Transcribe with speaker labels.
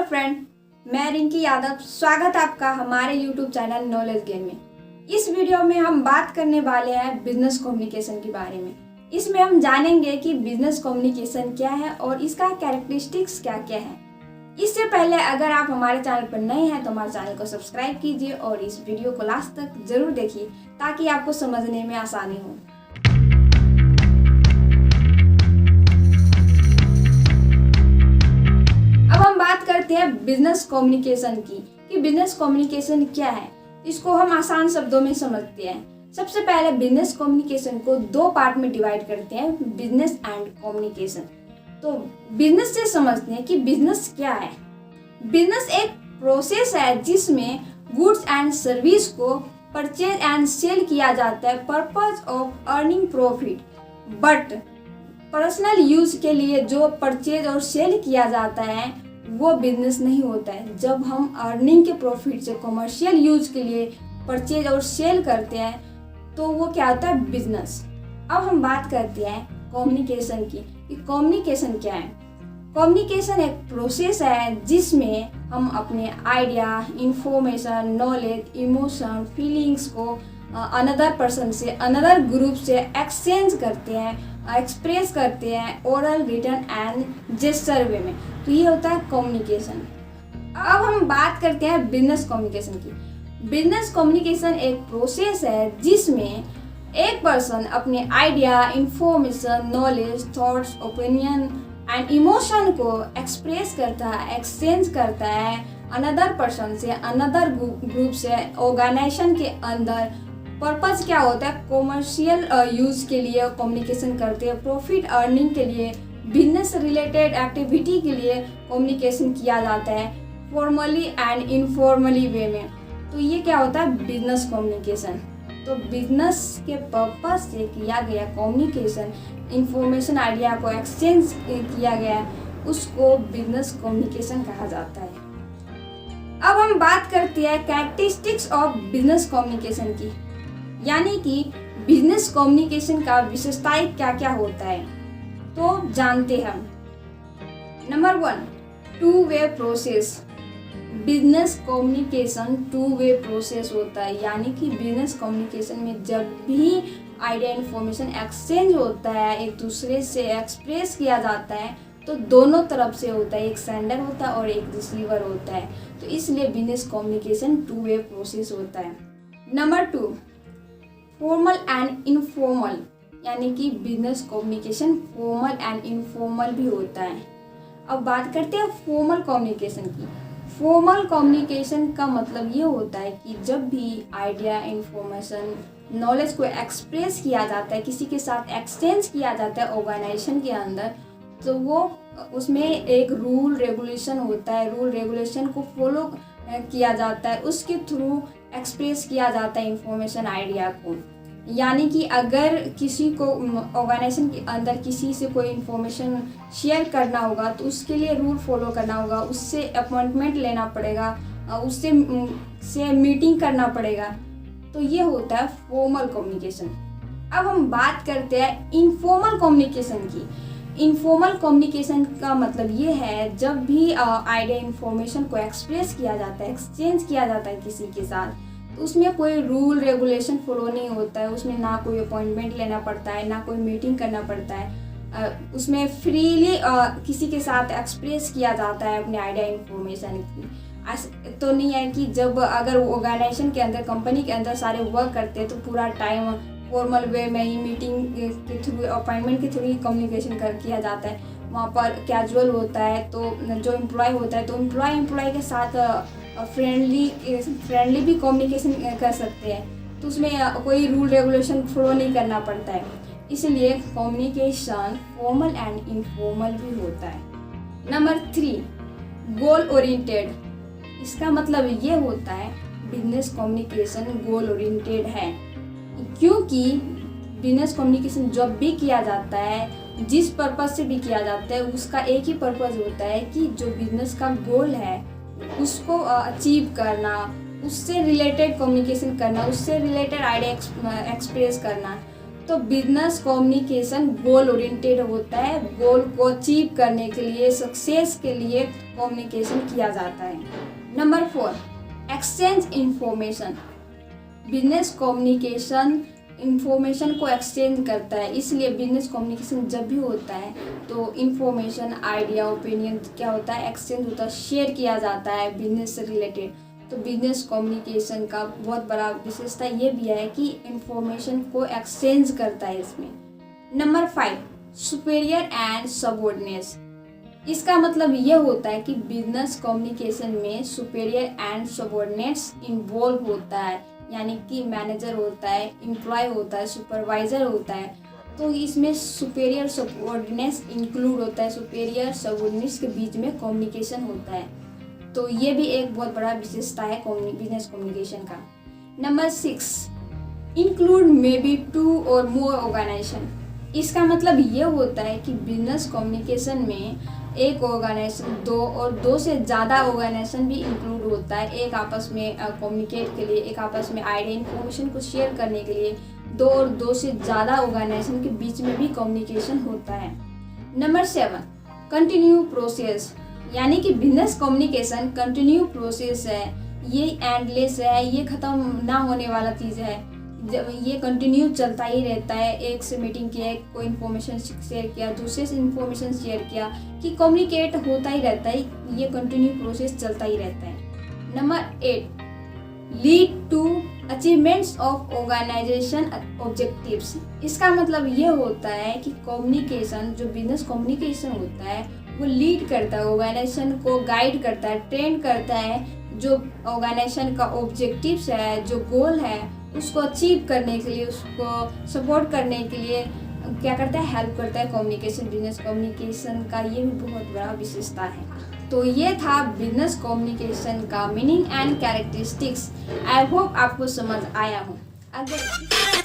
Speaker 1: Hello friend, मैं रिंकी यादव। स्वागत है आपका हमारे यूट्यूब चैनल नॉलेज गेन में। इस वीडियो में हम बात करने वाले हैं बिजनेस कम्युनिकेशन के बारे में। इसमें हम जानेंगे कि बिजनेस कम्युनिकेशन क्या है और इसका कैरेक्टरिस्टिक्स क्या क्या है। इससे पहले अगर आप हमारे चैनल पर नए हैं तो हमारे चैनल को सब्सक्राइब कीजिए और इस वीडियो को लास्ट तक जरूर देखिए ताकि आपको समझने में आसानी हो। बात करते हैं बिजनेस कम्युनिकेशन की कि बिजनेस कम्युनिकेशन क्या है। इसको हम आसान शब्दों में समझते हैं। सबसे पहले बिजनेस कम्युनिकेशन को दो पार्ट में डिवाइड करते हैं, बिजनेस एंड कम्युनिकेशन। तो बिजनेस से समझते हैं कि बिजनेस क्या है। बिजनेस एक प्रोसेस है जिसमें गुड्स एंड सर्विस को परचेज एंड सेल किया जाता है purpose of earning profit. But personal use के लिए जो परचेज और सेल किया जाता है वो बिजनेस नहीं होता है। जब हम अर्निंग के प्रॉफिट से कमर्शियल यूज के लिए परचेज और सेल करते हैं तो वो क्या होता है, बिजनेस। अब हम बात करते हैं कम्युनिकेशन की कि कम्युनिकेशन क्या है। कम्युनिकेशन एक प्रोसेस है जिसमें हम अपने idea, information, knowledge, emotion, feelings को अनदर पर्सन से, अनदर ग्रुप से एक्सचेंज करते हैं, एक्सप्रेस करते हैं ओरल, रिटन एंड जेस्चर वे में। तो ये होता है कम्युनिकेशन। अब हम बात करते हैं बिजनेस कम्युनिकेशन की। बिजनेस कम्युनिकेशन एक प्रोसेस है जिसमें एक पर्सन अपने idea, information, knowledge, thoughts, opinion and emotion को एक्सप्रेस करता है, एक्सचेंज करता है अनदर पर्सन से, अनदर ग्रुप से, ऑर्गेनाइजेशन के अंदर। पर्पज क्या होता है, कॉमर्शियल यूज के लिए कम्युनिकेशन करते हैं, प्रॉफिट अर्निंग के लिए, बिजनेस रिलेटेड एक्टिविटी के लिए कम्युनिकेशन किया जाता है फॉर्मली एंड इनफॉर्मली वे में। तो ये क्या होता है, बिजनेस कम्युनिकेशन। तो बिजनेस के पर्पज से किया गया कम्युनिकेशन, इंफॉर्मेशन, आइडिया को एक्सचेंज किया गया, उसको बिजनेस कम्युनिकेशन कहा जाता है। अब हम बात करते हैं कैरेक्टरिस्टिक्स ऑफ बिजनेस कम्युनिकेशन की, यानी कि बिजनेस कम्युनिकेशन का विशेषताएं क्या क्या होता है। तो जानते हैं हम। Number 1, two way process. Business communication two way process होता है, यानी कि बिजनेस कम्युनिकेशन में जब भी आइडिया, इंफॉर्मेशन एक्सचेंज होता है, एक दूसरे से एक्सप्रेस किया जाता है, तो दोनों तरफ से होता है। एक सेंडर होता है और एक रिसीवर होता है। तो इसलिए business communication two way process होता है। नंबर 2, फॉर्मल एंड इनफॉर्मल, यानी कि business communication formal and informal भी होता है। अब बात करते हैं फॉर्मल कम्युनिकेशन की। फॉर्मल कम्युनिकेशन का मतलब ये होता है कि जब भी आइडिया, इंफॉर्मेशन, नॉलेज को एक्सप्रेस किया जाता है, किसी के साथ एक्सचेंज किया जाता है ऑर्गेनाइजेशन के अंदर, तो वो उसमें एक रूल रेगुलेशन होता है, रूल रेगुलेशन को फॉलो किया जाता है, उसके थ्रू एक्सप्रेस किया जाता है इंफॉर्मेशन, आइडिया को। यानी कि अगर किसी को ऑर्गेनाइजेशन के अंदर किसी से कोई इंफॉर्मेशन शेयर करना होगा तो उसके लिए रूल फॉलो करना होगा, उससे अपॉइंटमेंट लेना पड़ेगा, उससे मीटिंग करना पड़ेगा। तो ये होता है फॉर्मल कम्युनिकेशन। अब हम बात करते हैं इनफॉर्मल कम्युनिकेशन की। इनफॉर्मल कम्युनिकेशन का मतलब ये है जब भी आइडिया, इंफॉर्मेशन को एक्सप्रेस किया जाता है, एक्सचेंज किया जाता है किसी के साथ, तो उसमें कोई रूल रेगुलेशन फॉलो नहीं होता है। उसमें ना कोई अपॉइंटमेंट लेना पड़ता है, ना कोई मीटिंग करना पड़ता है। उसमें फ्रीली किसी के साथ एक्सप्रेस किया जाता है अपने आइडिया, इंफॉर्मेशन की। तो नहीं है कि जब अगर ऑर्गेनाइजेशन के अंदर, कंपनी के अंदर सारे वर्क करते हैं तो पूरा टाइम फॉर्मल वे में ही, मीटिंग के थ्रू, अपॉइंटमेंट के थ्रू ही कम्युनिकेशन किया जाता है। वहाँ पर कैजुअल होता है, तो जो एम्प्लॉय होता है तो एम्प्लॉय के साथ फ्रेंडली भी कम्युनिकेशन कर सकते हैं। तो उसमें कोई रूल रेगुलेशन फॉलो नहीं करना पड़ता है। इसलिए कम्युनिकेशन फॉर्मल एंड इनफॉर्मल भी होता है। Number 3, goal oriented. इसका मतलब ये होता है बिजनेस कम्युनिकेशन गोल ओरिएंटेड है, क्योंकि बिजनेस कम्युनिकेशन जब भी किया जाता है, जिस पर्पज से भी किया जाता है, उसका एक ही पर्पज होता है कि जो बिजनेस का गोल है उसको अचीव करना, उससे रिलेटेड कम्युनिकेशन करना, उससे रिलेटेड आइडिया एक्सप्रेस करना। तो बिजनेस कम्युनिकेशन गोल ओरिएंटेड होता है। गोल को अचीव करने के लिए, सक्सेस के लिए कम्युनिकेशन किया जाता है। Number 4, exchange information. Business communication information को एक्सचेंज करता है, इसलिए बिजनेस कम्युनिकेशन जब भी होता है तो इंफॉर्मेशन, आइडिया, ओपिनियन क्या होता है, एक्सचेंज होता है, शेयर किया जाता है बिजनेस से रिलेटेड। तो बिजनेस कम्युनिकेशन का बहुत बड़ा विशेषता ये भी है कि इंफॉर्मेशन को एक्सचेंज करता है इसमें। Number 5, superior and subordinates. इसका मतलब ये होता है कि बिजनेस कम्युनिकेशन में सुपीरियर एंड सबऑर्डिनेट्स इन्वॉल्व होता है, यानी कि मैनेजर होता है, एम्प्लॉय होता है, सुपरवाइजर होता है। तो इसमें सुपीरियर सबऑर्डिनेट्स इंक्लूड होता है, सुपीरियर सबऑर्डिनेट्स के बीच में कम्युनिकेशन होता है। तो ये भी एक बहुत बड़ा विशेषता है बिजनेस कम्युनिकेशन का। नंबर 6, इंक्लूड मे बी 2 और मोर ऑर्गेनाइजेशन। इसका मतलब ये होता है कि बिजनेस कम्युनिकेशन में एक ऑर्गेनाइजेशन, 2 और 2 से ज़्यादा ऑर्गेनाइजेशन भी इंक्लूड होता है। एक आपस में कम्युनिकेट के लिए, एक आपस में आइडिया, इन्फॉर्मेशन को शेयर करने के लिए 2 और 2 से ज़्यादा ऑर्गेनाइजेशन के बीच में भी कम्युनिकेशन होता है। Number 7, continue process. यानी कि बिजनेस कम्युनिकेशन कंटिन्यू प्रोसेस है, ये एंडलेस है, ये ख़त्म ना होने वाला चीज़ है। जब ये कंटिन्यू चलता ही रहता है, एक से मीटिंग किया, कोई इन्फॉर्मेशन शेयर किया, दूसरे से इन्फॉर्मेशन शेयर किया, कि कम्युनिकेट होता ही रहता है, ये कंटिन्यू प्रोसेस चलता ही रहता है। Number 8, lead to achievements of organisation objectives. इसका मतलब ये होता है कि कम्युनिकेशन, जो बिजनेस कम्युनिकेशन होता है वो लीड करता है, ऑर्गेनाइजेशन को गाइड करता है, ट्रेन करता है। जो ऑर्गेनाइजेशन का ऑब्जेक्टिव्स है, जो गोल है, उसको अचीव करने के लिए, उसको सपोर्ट करने के लिए क्या करता है, हेल्प करता है कम्युनिकेशन। बिजनेस कम्युनिकेशन का ये भी बहुत बड़ा विशेषता है। तो ये था बिजनेस कम्युनिकेशन का meaning and characteristics. I hope आपको समझ आया हो। अगर